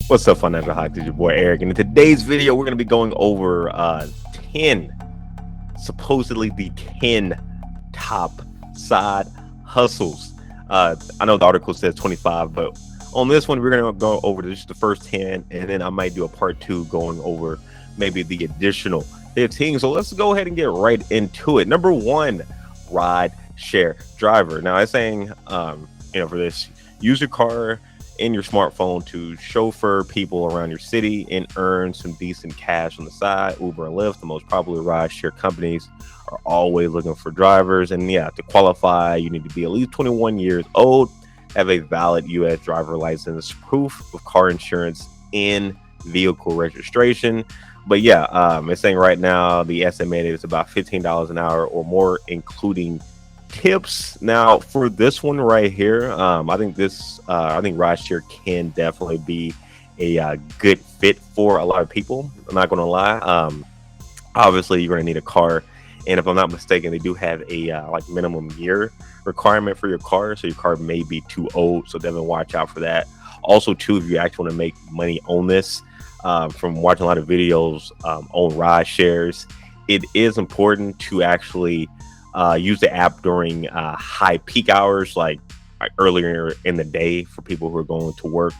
What's up, Financial Hawk? This is your boy Eric, and in today's video, we're going to be going over 10, supposedly the 10 top side hustles. I know the article says 25, but on this one, we're going to go over just the first 10, and then I might do a part 2 going over maybe the additional 15. So let's go ahead and get right into it. Number 1, Rideshare Driver. Now, I'm saying, for this, use your car in your smartphone to chauffeur people around your city and earn some decent cash on the side. Uber and Lyft, the most popular rideshare companies, are always looking for drivers. And yeah, to qualify, you need to be at least 21 years old, have a valid U.S. driver license, proof of car insurance, and vehicle registration. But yeah, it's saying right now the estimated is about $15 an hour or more, including tips. Now for this one right here, I think rideshare can definitely be a good fit for a lot of people. I'm not gonna lie. Obviously you're gonna need a car, and if I'm not mistaken, they do have a like minimum year requirement for your car, so your car may be too old, so definitely watch out for that. Also too, if you actually want to make money on this, from watching a lot of videos on ride shares, it is important to actually use the app during high peak hours, like earlier in the day for people who are going to work,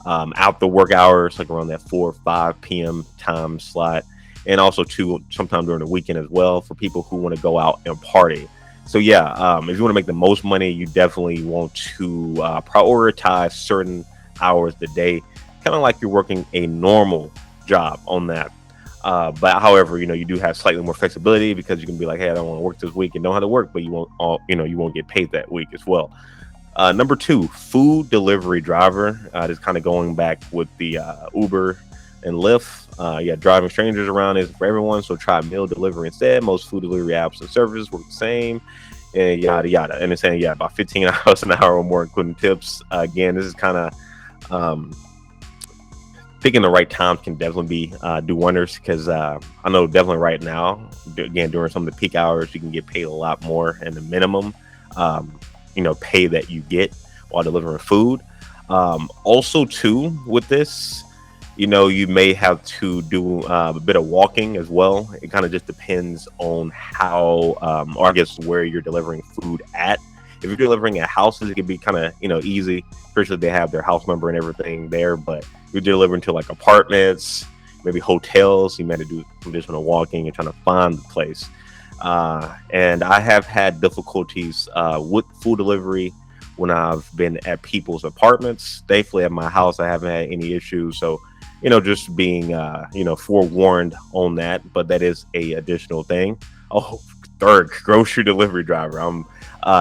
out the work hours, like around that 4 or 5 p.m. time slot, and also too sometime during the weekend as well for people who want to go out and party. So yeah, if you want to make the most money, you definitely want to prioritize certain hours of the day, kind of like you're working a normal job on that. But however, you do have slightly more flexibility because you can be like, hey, I don't want to work this week and know how to work, but you won't get paid that week as well. Number 2, food delivery driver. Just kind of going back with the Uber and Lyft. Yeah, driving strangers around isn't for everyone, so try meal delivery instead. Most food delivery apps and services work the same, and yada yada. And it's saying about $15 an hour or more, including tips. Again, this is kind of picking the right times can definitely be do wonders, because I know definitely right now, again, during some of the peak hours, you can get paid a lot more than the minimum pay that you get while delivering food. Also too, with this, you may have to do a bit of walking as well. It kind of just depends on how or I guess where you're delivering food at. If you're delivering at houses, it can be kind of easy, especially if they have their house number and everything there. But if you're delivering to like apartments, maybe hotels, you may have to do additional walking and trying to find the place. And I have had difficulties with food delivery when I've been at people's apartments. Thankfully, at my house, I haven't had any issues. So, just being forewarned on that. But that is a additional thing. Oh, third, grocery delivery driver. I'm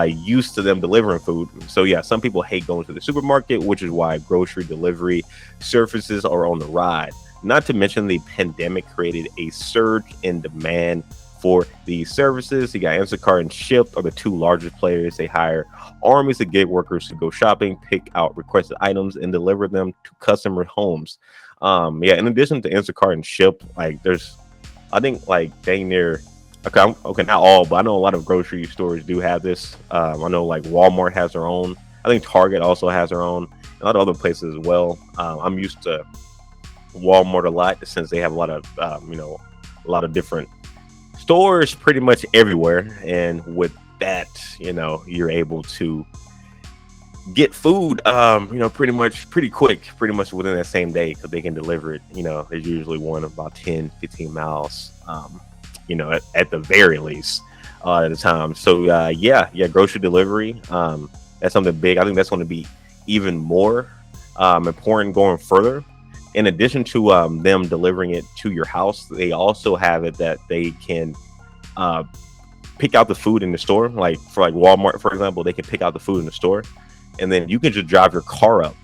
used to them delivering food. So yeah, some people hate going to the supermarket, which is why grocery delivery services are on the ride. Not to mention the pandemic created a surge in demand for these services. You got Instacart and Shipt are the two largest players. They hire armies of gig workers to go shopping, pick out requested items, and deliver them to customer homes. In addition to Instacart and Shipt, like there's, I think like dang near, okay, not all, but I know a lot of grocery stores do have this. I know like Walmart has their own. I think Target also has their own. A lot of other places as well. I'm used to Walmart a lot since they have a lot of different stores pretty much everywhere. And with that, you're able to get food, pretty quick, pretty much within that same day, because they can deliver it. There's usually one about 10, 15 miles. At the very least at the time. So grocery delivery, that's something big. I think that's going to be even more important going further. In addition to them delivering it to your house, they also have it that they can pick out the food in the store. Like for like Walmart, for example, they can pick out the food in the store, and then you can just drive your car up,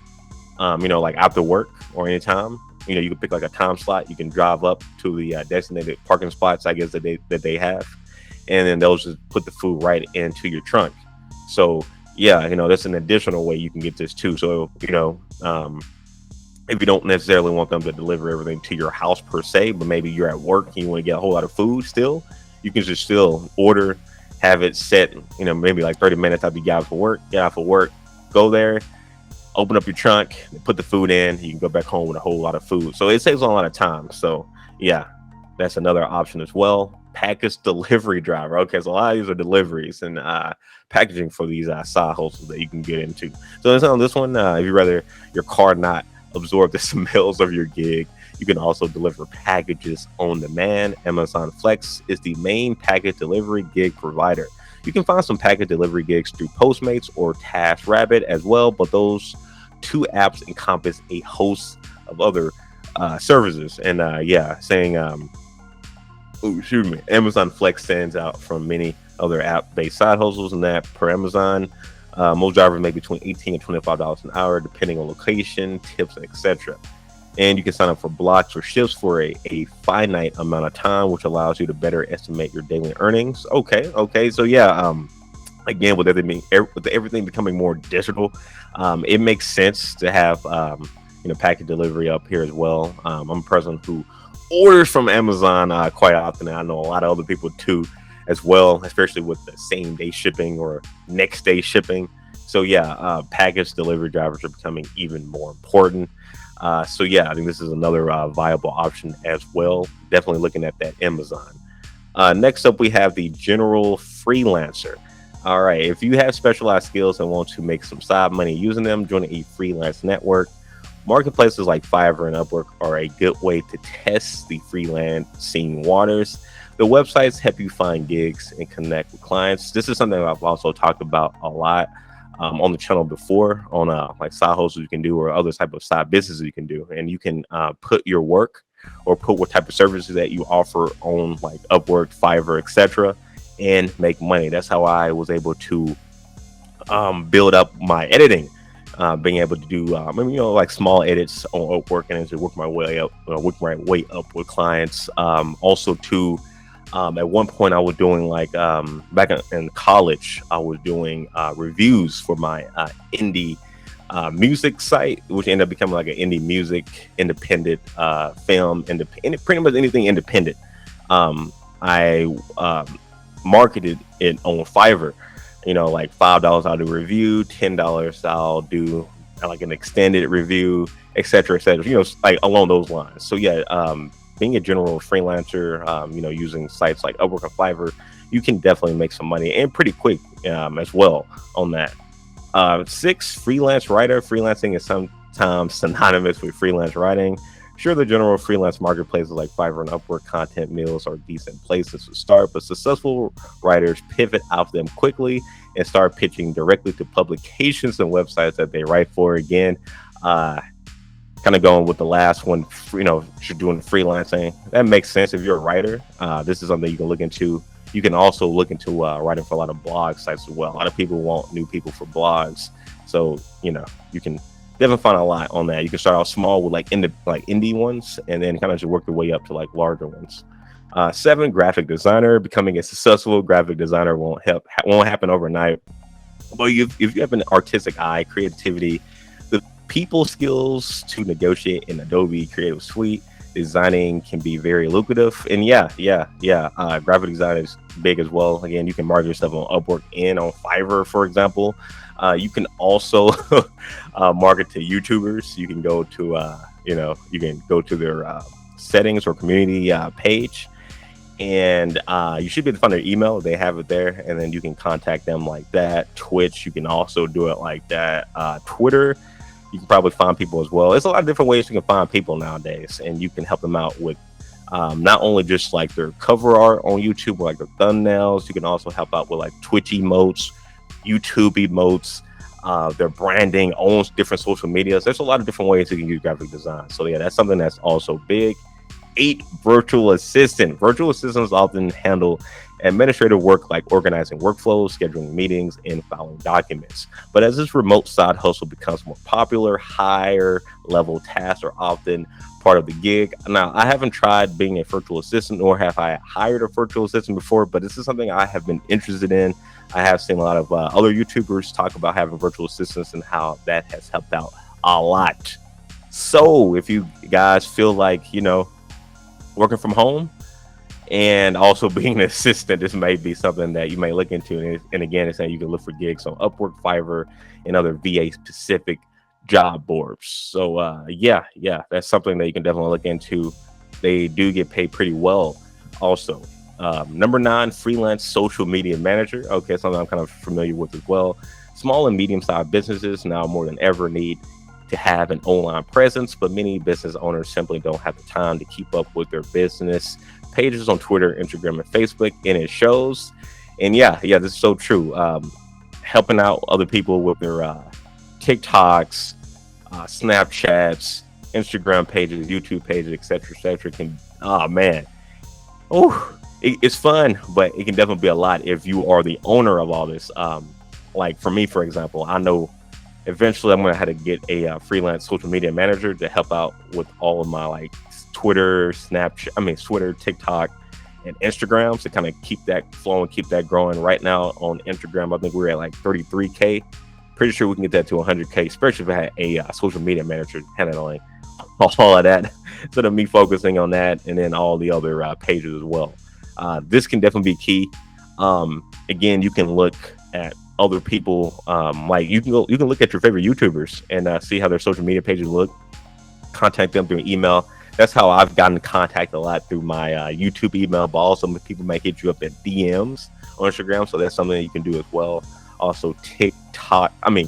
like after work or anytime. You can pick like a time slot. You can drive up to the designated parking spots, I guess, that they have, and then they'll just put the food right into your trunk. So yeah, that's an additional way you can get this too. So if you don't necessarily want them to deliver everything to your house per se, but maybe you're at work and you want to get a whole lot of food still, you can just still order, have it set, maybe like 30 minutes after you get out of work, go there, open up your trunk, put the food in, you can go back home with a whole lot of food. So it saves a lot of time. So yeah, that's another option as well. Package delivery driver. Okay, so a lot of these are deliveries and packaging for these side hustles that you can get into. So on this one, if you rather your car not absorb the smells of your gig, you can also deliver packages on demand. Amazon Flex is the main package delivery gig provider. You can find some package delivery gigs through Postmates or TaskRabbit as well, but those two apps encompass a host of other services. And Amazon Flex stands out from many other app-based side hustles in that per Amazon, most drivers make between $18 and $25 an hour, depending on location, tips, etc. And you can sign up for blocks or shifts for a finite amount of time, which allows you to better estimate your daily earnings. Okay. So yeah, again, with everything becoming more digital, it makes sense to have package delivery up here as well. I'm a person who orders from Amazon quite often, and I know a lot of other people too as well, especially with the same day shipping or next day shipping. So yeah, package delivery drivers are becoming even more important. So yeah, I think this is another viable option as well. Definitely looking at that Amazon. Next up, we have the general freelancer. All right, if you have specialized skills and want to make some side money using them, join a freelance network. Marketplaces like Fiverr and Upwork are a good way to test the freelancing waters. The websites help you find gigs and connect with clients. This is something I've also talked about a lot on the channel before, on like side hustles you can do or other type of side businesses you can do. And you can put your work or put what type of services that you offer on like Upwork, Fiverr, etc., and make money. That's how I was able to build up my editing, being able to do like small edits on Upwork and to work my way up with clients. Also too, at one point I was doing like back in college, I was doing reviews for my indie music site, which ended up becoming like an indie music, independent film, pretty much anything independent. I marketed it on Fiverr, like $5 I'll do a review, $10 I'll do like an extended review, etc., like along those lines. So yeah, being a general freelancer, using sites like Upwork and Fiverr, you can definitely make some money and pretty quick as well on that. 6, freelance writer. Freelancing is sometimes synonymous with freelance writing. Sure, the general freelance marketplaces like Fiverr and Upwork content mills are decent places to start, but successful writers pivot out of them quickly and start pitching directly to publications and websites that they write for. Again, kind of going with the last one, you're doing freelancing. That makes sense if you're a writer. This is something you can look into. You can also look into writing for a lot of blog sites as well. A lot of people want new people for blogs. So, you can definitely find a lot on that. You can start out small with like indie ones, and then kind of just work your way up to like larger ones. 7, graphic designer. Becoming a successful graphic designer won't happen overnight. But if you have an artistic eye, creativity, the people skills to negotiate in Adobe Creative Suite, designing can be very lucrative. And graphic design is big as well. Again, you can market yourself on Upwork and on Fiverr, for example. You can also market to YouTubers. You can go to their settings or community page, and you should be able to find their email. They have it there, and then you can contact them like that. Twitch, you can also do it like that. Twitter, you can probably find people as well. There's a lot of different ways you can find people nowadays, and you can help them out with not only just like their cover art on YouTube, but like their thumbnails. You can also help out with like Twitch emotes, YouTube emotes, their branding, owns different social medias. There's a lot of different ways you can use graphic design. So yeah, that's something that's also big. 8, virtual assistant. Virtual assistants often handle administrative work like organizing workflows, scheduling meetings, and filing documents. But as this remote side hustle becomes more popular, higher level tasks are often part of the gig. Now, I haven't tried being a virtual assistant, nor have I hired a virtual assistant before, but this is something I have been interested in. I have seen a lot of other YouTubers talk about having virtual assistants and how that has helped out a lot. So if you guys feel like, working from home and also being an assistant, this may be something that you may look into. And again, it's saying you can look for gigs on Upwork, Fiverr, and other VA specific job boards. So yeah, that's something that you can definitely look into. They do get paid pretty well. Also, number 9, freelance social media manager. Okay, something I'm kind of familiar with as well. Small and medium-sized businesses now more than ever need to have an online presence, but many business owners simply don't have the time to keep up with their business pages on Twitter, Instagram, and Facebook, and it shows. And yeah, this is so true. Helping out other people with their TikToks, Snapchats, Instagram pages, YouTube pages, etc., can, oh man, it's fun, but it can definitely be a lot if you are the owner of all this. Like for me, for example, I know eventually I'm gonna have to get a freelance social media manager to help out with all of my like Twitter, Twitter, TikTok, and Instagram to kind of keep that flowing, keep that growing. Right now on Instagram, I think we're at like 33K. Pretty sure we can get that to 100K, especially if I had a social media manager handling all of that instead of me focusing on that and then all the other pages as well. This can definitely be key. Again, you can look at other people. Like you can look at your favorite YouTubers and see how their social media pages look. Contact them through email. That's how I've gotten in contact a lot, through my YouTube email, but also people might hit you up at DMs on Instagram. So that's something that you can do as well. Also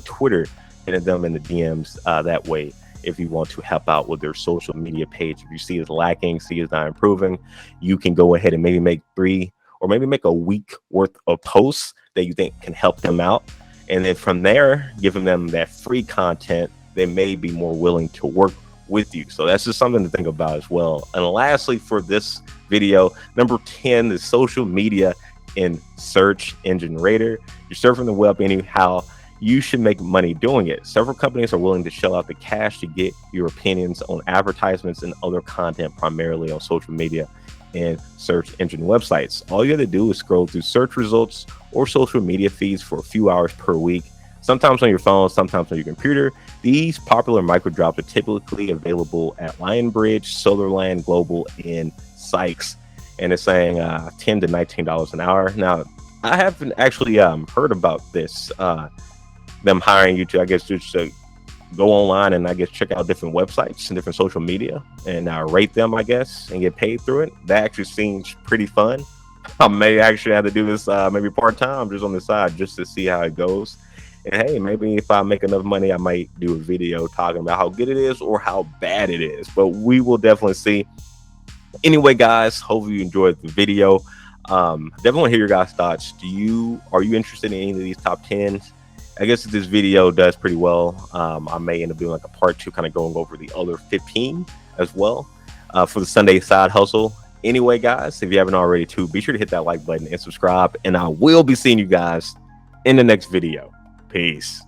Twitter, hitting them in the DMs that way if you want to help out with their social media page. If you see it's lacking, see it's not improving, you can go ahead and maybe make 3 or maybe make a week worth of posts that you think can help them out. And then from there, giving them that free content, they may be more willing to work with you. So that's just something to think about as well. And lastly, for this video, number 10 is social media in search engine rater. You're surfing the web anyhow, you should make money doing it. Several companies are willing to shell out the cash to get your opinions on advertisements and other content, primarily on social media and search engine websites. All you have to do is scroll through search results or social media feeds for a few hours per week, sometimes on your phone, sometimes on your computer. These popular micro drops are typically available at Lionbridge, Solarland Global, and Sykes, and it's saying $10 to $19 an hour. Now, I haven't actually heard about this, them hiring you to, I guess, just to go online and I guess check out different websites and different social media and rate them, I guess, and get paid through it. That actually seems pretty fun. I may actually have to do this maybe part-time, just on the side, just to see how it goes. And hey, maybe if I make enough money, I might do a video talking about how good it is or how bad it is, but we will definitely see. Anyway, guys, hopefully you enjoyed the video. Definitely want to hear your guys' thoughts. Are you interested in any of these top 10s? I guess if this video does pretty well, I may end up doing like a part 2, kind of going over the other 15 as well for the Sunday side hustle. Anyway, guys, if you haven't already be sure to hit that like button and subscribe, and I will be seeing you guys in the next video. Peace.